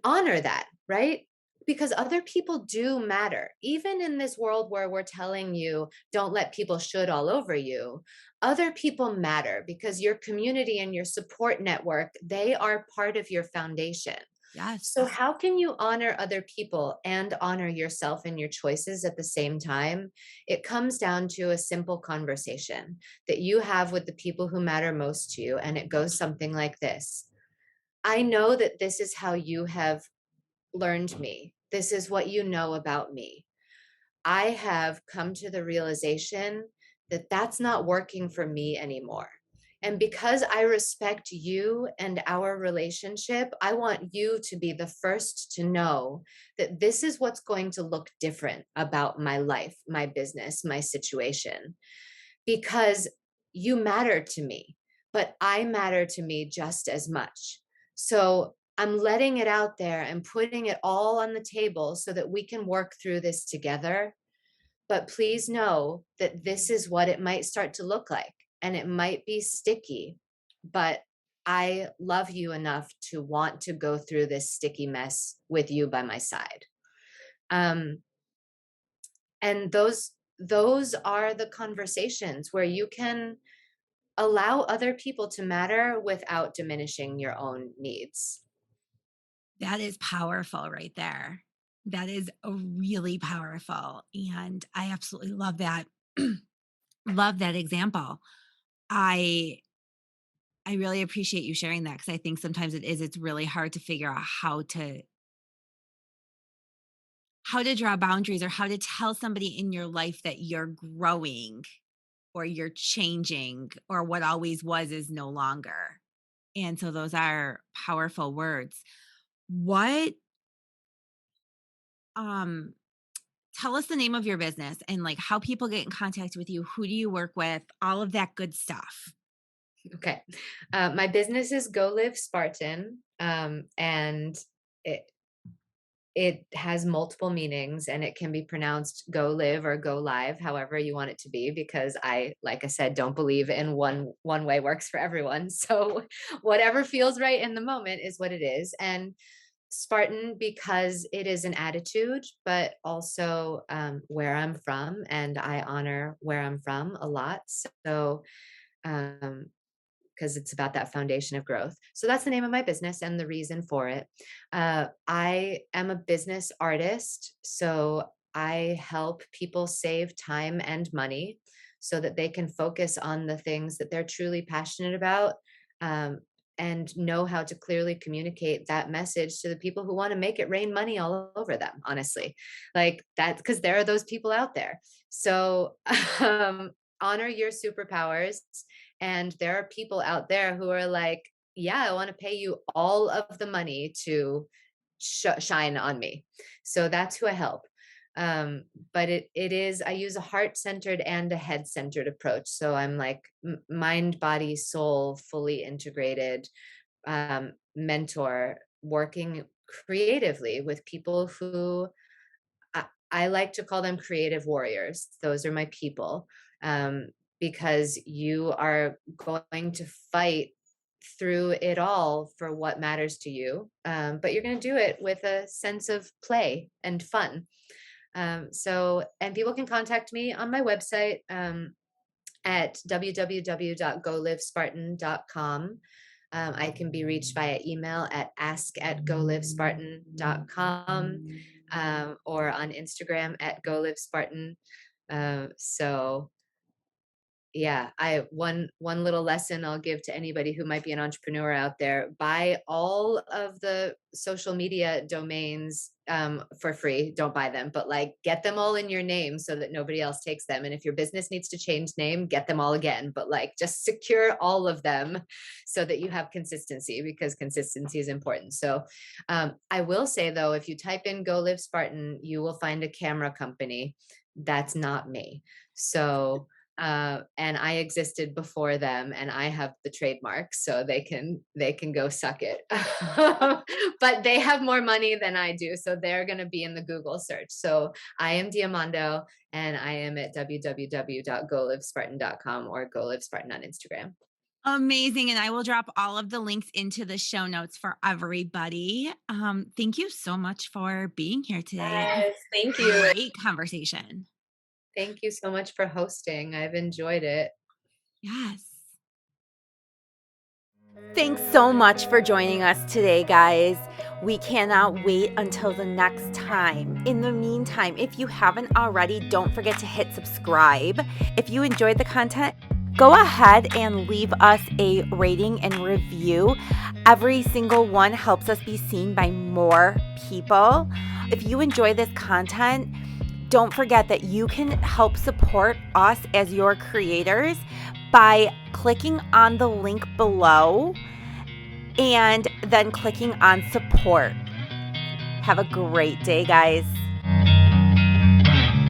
honor that, right? Because other people do matter. Even in this world where we're telling you, don't let people should all over you, other people matter, because your community and your support network, they are part of your foundation. Yes. So, how can you honor other people and honor yourself and your choices at the same time? It comes down to a simple conversation that you have with the people who matter most to you. And it goes something like this: I know that this is how you have learned me. This is what you know about me. I have come to the realization that that's not working for me anymore. And because I respect you and our relationship, I want you to be the first to know that this is what's going to look different about my life, my business, my situation, because you matter to me, but I matter to me just as much. So I'm letting it out there and putting it all on the table so that we can work through this together. But please know that this is what it might start to look like. And it might be sticky, but I love you enough to want to go through this sticky mess with you by my side. Um, and those are the conversations where you can allow other people to matter without diminishing your own needs. That is powerful right there. That is a really powerful. And I absolutely love that. Love that example. I I really appreciate you sharing that, because I think sometimes it's really hard to figure out how to draw boundaries, or how to tell somebody in your life that you're growing or you're changing, or what always was is no longer. And so those are powerful words. What um tell us the name of your business, and like how people get in contact with you, who do you work with, all of that good stuff. Okay. My business is Go Live Spartan. And it, it has multiple meanings, and it can be pronounced go live or go live, however you want it to be, because I, like I said, don't believe in one way works for everyone. So whatever feels right in the moment is what it is. And Spartan, because it is an attitude, but also where I'm from, and I honor where I'm from a lot. So um, because it's about that foundation of growth. So that's the name of my business and the reason for it. I am a business artist, so I help people save time and money so that they can focus on the things that they're truly passionate about. Um, and know how to clearly communicate that message to the people who want to make it rain money all over them, honestly. Like that, because there are those people out there. So honor your superpowers, and there are people out there who are like, yeah, I want to pay you all of the money to shine on me. So that's who I help. But it is, I use a heart-centered and a head-centered approach. So I'm like mind, body, soul, fully integrated mentor, working creatively with people who I like to call them creative warriors. Those are my people. Because you are going to fight through it all for what matters to you. But you're going to do it with a sense of play and fun. And people can contact me on my website at www.golivespartan.com. I can be reached via email at ask@golivespartan.com, or on Instagram at golivespartan. So Yeah, one little lesson I'll give to anybody who might be an entrepreneur out there: buy all of the social media domains for free. Don't buy them, but like get them all in your name so that nobody else takes them. And if your business needs to change name, get them all again. But like just secure all of them so that you have consistency, because consistency is important. So I will say though, if you type in "Go Live Spartan," you will find a camera company. That's not me. So and I existed before them, and I have the trademark, so they can go suck it. But they have more money than I do, so they're going to be in the Google search. So I am Diamando, and I am at www.golivespartan.com or Go Live Spartan on Instagram. Amazing. And I will drop all of the links into the show notes for everybody. Thank you so much for being here today. Yes, thank you. Great conversation. Thank you so much for hosting. I've enjoyed it. Yes. Thanks so much for joining us today, guys. We cannot wait until the next time. In the meantime, if you haven't already, don't forget to hit subscribe. If you enjoyed the content, go ahead and leave us a rating and review. Every single one helps us be seen by more people. If you enjoy this content, don't forget that you can help support us as your creators by clicking on the link below and then clicking on support. Have a great day, guys.